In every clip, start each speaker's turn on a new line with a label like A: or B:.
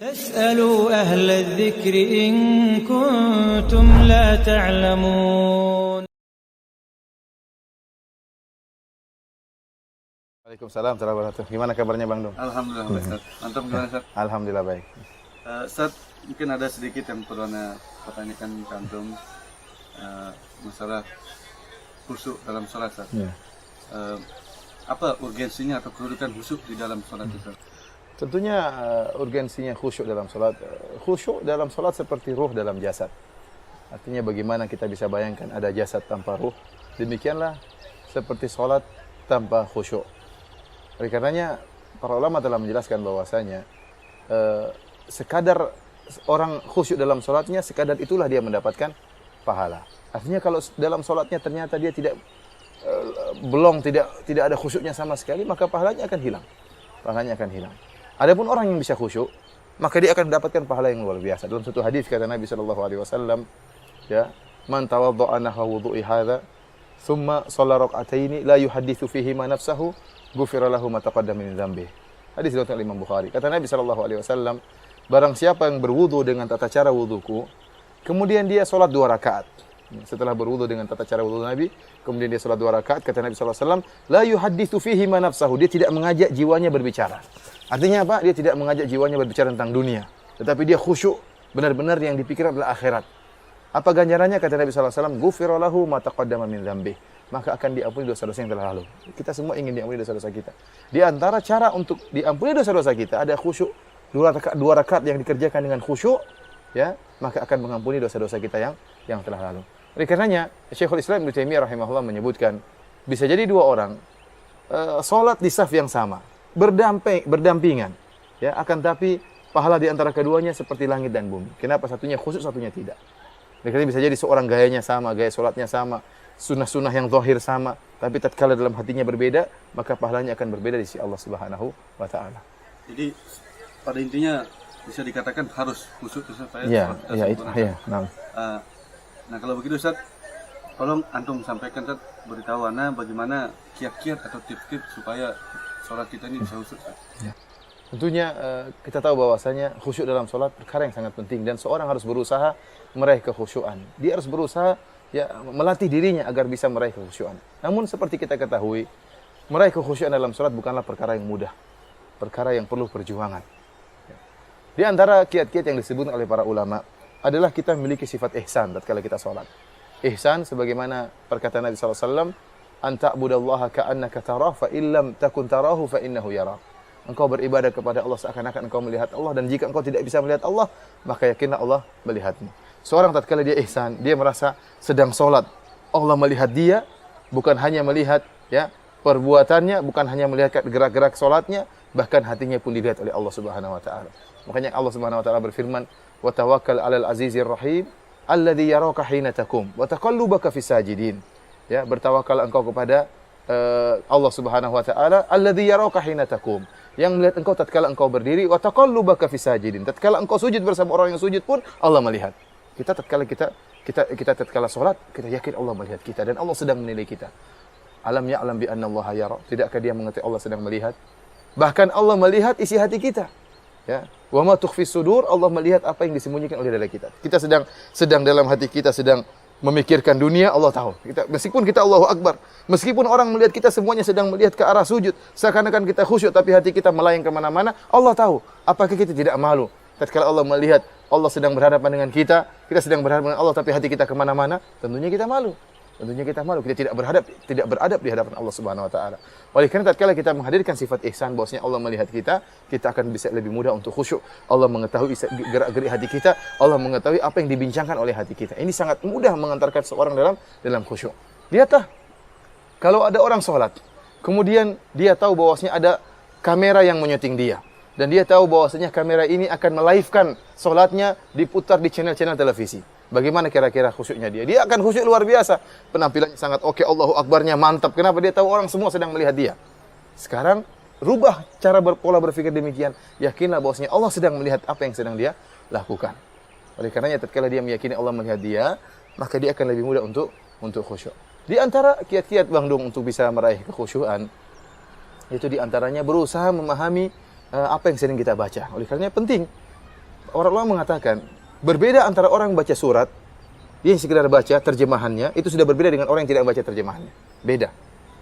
A: فاسألوا أهل الذكر إن كنتم لا تعلمون.
B: Waalaikumsalam warahmatullahi wabarakatuh. Gimana kabarnya Bang Dong?
C: Alhamdulillah baik, Ustaz. Antum gimana, Ustaz?
B: Alhamdulillah baik.
C: Ustaz, mungkin ada sedikit yang perlu Anda pertanyakan ke Antum masalah khusyuk dalam sholat, Ustaz.
B: Ya.
C: Apa urgensinya atau kedudukan khusyuk di dalam sholat, Ustaz?
B: Tentunya urgensinya khusyuk dalam sholat. Khusyuk dalam sholat seperti ruh dalam jasad. Artinya bagaimana kita bisa bayangkan ada jasad tanpa ruh. Demikianlah seperti sholat tanpa khusyuk. Oleh karenanya para ulama telah menjelaskan bahwasanya sekadar orang khusyuk dalam sholatnya, sekadar itulah dia mendapatkan pahala. Artinya kalau dalam sholatnya ternyata dia tidak ada khusyuknya sama sekali, maka pahalanya akan hilang. Pahalanya akan hilang. Adapun orang yang bisa khusyuk, maka dia akan mendapatkan pahala yang luar biasa. Dalam satu hadis kata Nabi sallallahu alaihi wasallam, ya, man tawadda'a nahwa wudu'i hadza, thumma shalla rak'ataini la yuhadditsu fihi ma nafsahu, ghufira lahu ma taqaddama min dzambihi. Hadis riwayat Imam Bukhari. Kata Nabi sallallahu alaihi wasallam, barang siapa yang berwudu dengan tata cara wuduku, kemudian dia salat 2 rakaat. Setelah berwudu dengan tata cara wudu Nabi, kemudian dia salat 2 rakaat, kata Nabi sallallahu alaihi wasallam, la yuhadditsu fihi ma nafsahu, dia tidak mengajak jiwanya berbicara. Artinya apa? Dia tidak mengajak jiwanya berbicara tentang dunia, tetapi dia khusyuk, benar-benar yang dipikirkan adalah akhirat. Apa ganjarannya? Kata Nabi sallallahu alaihi wasallam, ghufira lahu ma taqaddama min dzambihi, maka akan diampuni dosa-dosa yang telah lalu. Kita semua ingin diampuni dosa-dosa kita. Di antara cara untuk diampuni dosa-dosa kita ada khusyuk, 2 rakaat yang dikerjakan dengan khusyuk, ya, maka akan mengampuni dosa-dosa kita yang telah lalu. Oleh karenanya, Syekhul Islam Ibnu Taimiyah rahimahullah menyebutkan, bisa jadi 2 orang salat di saf yang sama, berdampingan, ya, akan tapi pahala di antara keduanya seperti langit dan bumi. Kenapa satunya khusyuk, satunya tidak? Karena bisa jadi seorang gayanya sama, gaya salatnya sama, sunnah-sunnah yang zahir sama, tapi tatkala dalam hatinya berbeda, maka pahalanya akan berbeda di sisi Allah Subhanahu wa taala.
C: Jadi pada intinya bisa dikatakan harus khusyuk supaya nah kalau begitu, Ustaz, tolong Antum sampaikan, Ustaz, beritahu ana bagaimana kiat-kiat atau tips-tips supaya sholat kita ini bisa khusyuk.
B: Ya. Tentunya kita tahu bahwasanya khusyuk dalam sholat perkara yang sangat penting, dan seorang harus berusaha meraih kekhusyuan. Dia harus berusaha, ya, melatih dirinya agar bisa meraih kekhusyuan. Namun seperti kita ketahui, meraih kekhusyuan dalam sholat bukanlah perkara yang mudah, perkara yang perlu perjuangan. Ya. Di antara kiat-kiat yang disebut oleh para ulama adalah kita memiliki sifat ihsan tatkala kita sholat. Ihsan sebagaimana perkataan Nabi sallallahu alaihi wasallam, anta'budallaha ka'annaka tarah fa illam takun tarahu fa innahu yara. Engkau beribadah kepada Allah seakan-akan engkau melihat Allah, dan jika engkau tidak bisa melihat Allah, maka yakinlah Allah melihatmu. Seorang tatkala dia ihsan, dia merasa sedang sholat, Allah melihat dia, bukan hanya melihat, ya, perbuatannya, bukan hanya melihat gerak-gerak sholatnya, bahkan hatinya pun dilihat oleh Allah Subhanahu wa taala. Makanya Allah Subhanahu wa taala berfirman, wa tawakkal 'alal azizir rahim alladzi yaraka hina takum wa taqallubaka fis sajidin. Ya, bertawakal engkau kepada Allah Subhanahu wa taala alladzi yaraka hina takum, yang melihat engkau tatkala engkau berdiri, wa taqallubaka fis sajidin, tatkala engkau sujud bersama orang yang sujud pun Allah melihat. Kita tatkala salat, kita yakin Allah melihat kita dan Allah sedang menilai kita. Alam ya'lam bi anna Allah yara, tidakkah dia mengetahui Allah sedang melihat? Bahkan Allah melihat isi hati kita. Ya, wa ma tukhfis sudur, Allah melihat apa yang disembunyikan oleh dada kita. Kita sedang dalam hati kita sedang memikirkan dunia, Allah tahu. Meskipun kita Allahu Akbar, meskipun orang melihat kita semuanya sedang melihat ke arah sujud, seakan-akan kita khusyuk tapi hati kita melayang kemana-mana, Allah tahu. Apakah kita tidak malu tatkala Allah melihat Allah sedang berhadapan dengan kita sedang berhadapan dengan Allah tapi hati kita kemana-mana? Tentunya kita malu. Kita tidak beradab di hadapan Allah Subhanahu wa taala. Oleh karena tatkala kita menghadirkan sifat ihsan, bahwasanya Allah melihat kita akan bisa lebih mudah untuk khusyuk. Allah mengetahui gerak-gerik hati kita, Allah mengetahui apa yang dibincangkan oleh hati kita. Ini sangat mudah mengantarkan seorang dalam khusyuk. Lihatlah, kalau ada orang sholat, kemudian dia tahu bahwasanya ada kamera yang menyeting dia, dan dia tahu bahwasanya kamera ini akan melive-kan sholatnya diputar di channel-channel televisi. Bagaimana kira-kira khusyuknya dia? Dia akan khusyuk luar biasa. Penampilannya sangat oke, Allahu Akbarnya mantap. Kenapa? Dia tahu orang semua sedang melihat dia. Sekarang, rubah cara pola berpikir demikian. Yakinlah bahwasanya Allah sedang melihat apa yang sedang dia lakukan. Oleh karenanya, tatkala dia meyakini Allah melihat dia, maka dia akan lebih mudah untuk khusyuk. Di antara kiat-kiat Bang Dung untuk bisa meraih kekhusyuan, itu di antaranya berusaha memahami apa yang sering kita baca. Oleh karenanya penting orang ulama mengatakan berbeda antara orang baca surat, dia yang sekedar baca terjemahannya, itu sudah berbeda dengan orang yang tidak baca terjemahannya. Beda.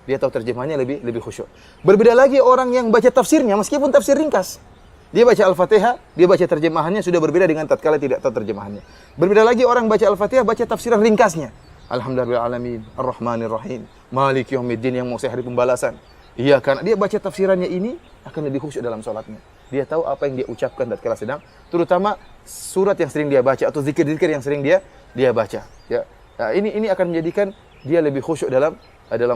B: Dia tahu terjemahannya lebih khusyuk. Berbeda lagi orang yang baca tafsirnya, meskipun tafsir ringkas. Dia baca Al-Fatihah, dia baca terjemahannya sudah berbeda dengan tatkala tidak tahu terjemahannya. Berbeda lagi orang baca Al-Fatihah, baca tafsiran ringkasnya. Alhamdulillahirrahmanirrahim, Ar-Rahmanirrahim, Maliki Yaumiddin, yang mau hari pembalasan. Iya, karena dia baca tafsirannya ini akan lebih khusyuk dalam salatnya. Dia tahu apa yang dia ucapkan tatkala sedang, terutama surat yang sering dia baca atau zikir-zikir yang sering dia baca. Ya, nah, ini akan menjadikan dia lebih khusyuk dalam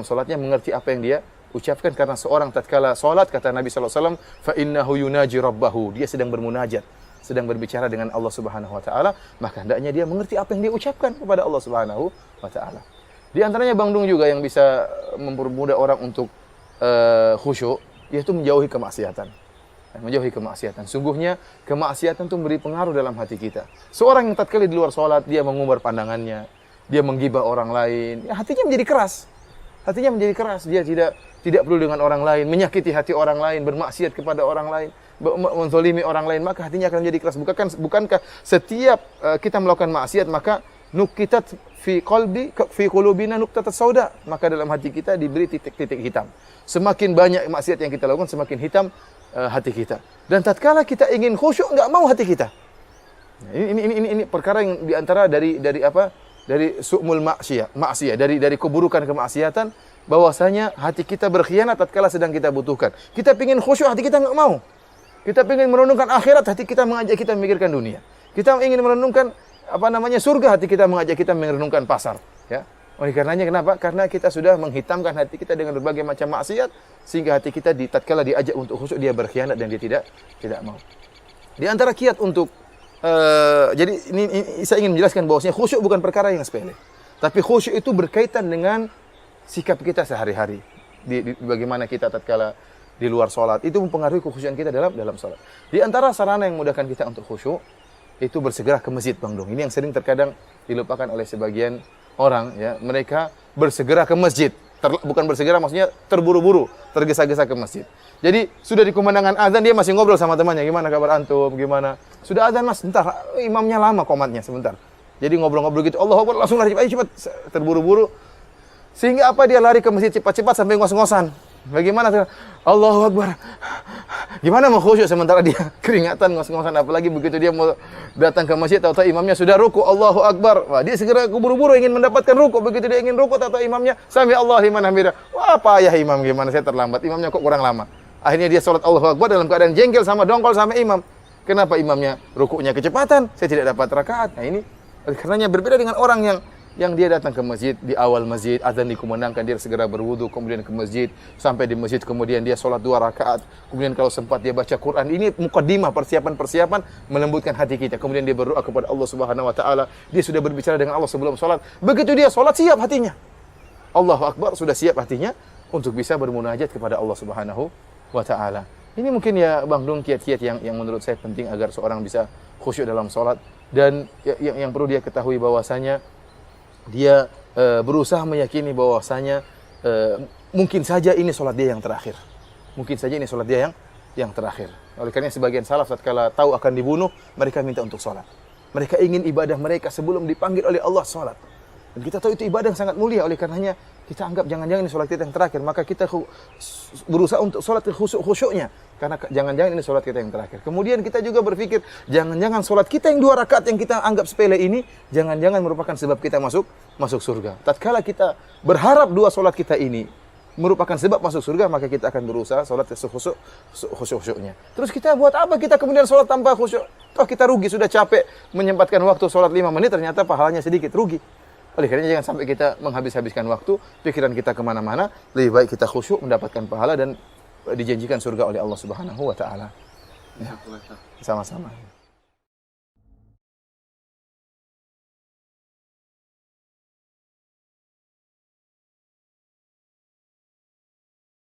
B: salatnya, mengerti apa yang dia ucapkan, karena seorang tatkala salat, kata Nabi SAW, fa innahu yunaji rabbahu, dia sedang bermunajat, sedang berbicara dengan Allah Subhanahu wa taala, maka hendaknya dia mengerti apa yang dia ucapkan kepada Allah Subhanahu wa taala. Di antaranya Bang Dung juga yang bisa mempermudah orang untuk khusyuk, yaitu menjauhi kemaksiatan. Menjauhi kemaksiatan. Sungguhnya kemaksiatan itu memberi pengaruh dalam hati kita. Seorang yang tatkala di luar salat dia mengumbar pandangannya, dia menggibah orang lain, ya hatinya menjadi keras. Hatinya menjadi keras, dia tidak perlu dengan orang lain, menyakiti hati orang lain, bermaksiat kepada orang lain, menzalimi orang lain, maka hatinya akan menjadi keras. Bukankah setiap kita melakukan maksiat, maka nukitat fi qulubina nuqtatas sauda, maka dalam hati kita diberi titik-titik hitam. Semakin banyak maksiat yang kita lakukan, semakin hitam hati kita. Dan tatkala kita ingin khusyuk, enggak mau hati kita. Ini perkara yang diantara dari apa? Dari su'mul maksiyah, dari keburukan kemaksiatan, bahwasanya hati kita berkhianat tatkala sedang kita butuhkan. Kita ingin khusyuk, hati kita enggak mau. Kita ingin merenungkan akhirat, hati kita mengajak kita memikirkan dunia. Kita ingin merenungkan surga, hati kita mengajak kita merenungkan pasar, ya. Oleh karenanya kenapa? Karena kita sudah menghitamkan hati kita dengan berbagai macam maksiat, sehingga hati kita tatkala diajak untuk khusyuk, dia berkhianat dan dia tidak mau. Di antara kiat untuk jadi ini saya ingin menjelaskan bahwasanya khusyuk bukan perkara yang sepele. Tapi khusyuk itu berkaitan dengan sikap kita sehari-hari. Di bagaimana kita tatkala di luar salat, itu mempengaruhi kekhusyukan kita dalam salat. Di antara sarana yang memudahkan kita untuk khusyuk itu bersegera ke masjid, Bang Dung. Ini yang sering terkadang dilupakan oleh sebagian orang, ya. Mereka bersegera ke masjid. Bukan bersegera, maksudnya terburu-buru, tergesa-gesa ke masjid. Jadi sudah dikumandangkan azan, dia masih ngobrol sama temannya, gimana kabar antum, gimana? Sudah azan Mas, sebentar, imamnya lama komatnya sebentar. Jadi ngobrol-ngobrol gitu, Allahu Akbar, langsung lari, ayo cepat, terburu-buru. Sehingga apa, dia lari ke masjid cepat-cepat sampai ngos-ngosan. Bagaimana? Allahu Akbar. Gimana mau khusyuk sementara dia keringatan ngos-ngosan, apalagi begitu dia mau datang ke masjid, tahu-tahu imamnya sudah ruku, Allahu Akbar. Wah, dia segera buru-buru ingin mendapatkan ruku, begitu dia ingin ruku, tahu-tahu imamnya sami Allahu liman hamidah. Wah, payah imam, gimana saya terlambat, imamnya kok kurang lama. Akhirnya dia salat Allahu Akbar dalam keadaan jengkel sama dongkol sama imam. Kenapa imamnya rukunya kecepatan, saya tidak dapat rakaat. Nah, ini karenanya berbeda dengan orang yang dia datang ke masjid, di awal masjid azan dikumandangkan, dia segera berwudu, kemudian ke masjid, sampai di masjid kemudian dia sholat 2 rakaat, kemudian kalau sempat dia baca Quran. Ini muqaddimah, persiapan melembutkan hati kita. Kemudian dia berdoa kepada Allah Subhanahu wa taala, dia sudah berbicara dengan Allah sebelum sholat. Begitu dia sholat, siap hatinya, Allahu Akbar, sudah siap hatinya untuk bisa bermunajat kepada Allah Subhanahu wa taala. Ini mungkin ya Bang Dung kiat-kiat yang menurut saya penting agar seorang bisa khusyuk dalam sholat. Dan yang perlu dia ketahui bahwasanya dia berusaha meyakini bahwasanya mungkin saja ini sholat dia yang terakhir. Mungkin saja ini sholat dia yang terakhir. Oleh karena sebagian salaf tatkala tahu akan dibunuh, mereka minta untuk sholat. Mereka ingin ibadah mereka sebelum dipanggil oleh Allah sholat. Dan kita tahu itu ibadah yang sangat mulia. Oleh karenanya kita anggap jangan-jangan ini sholat kita yang terakhir. Maka kita berusaha untuk sholat khusyuknya. Karena jangan-jangan ini sholat kita yang terakhir. Kemudian kita juga berpikir, jangan-jangan sholat kita yang 2 rakaat yang kita anggap sepele ini, jangan-jangan merupakan sebab kita masuk surga. Tatkala kita berharap 2 sholat kita ini merupakan sebab masuk surga, maka kita akan berusaha sholat khusyuk-khusyuknya. Terus kita buat apa kita kemudian sholat tanpa khusyuk? Toh kita rugi, sudah capek menyempatkan waktu sholat 5 menit, ternyata pahalanya sedikit, rugi. Oleh karena jangan sampai kita menghabiskan waktu, pikiran kita kemana-mana. Lebih baik kita khusyuk, mendapatkan pahala dan dijanjikan surga oleh Allah Subhanahu wa taala. Ya. Sama-sama.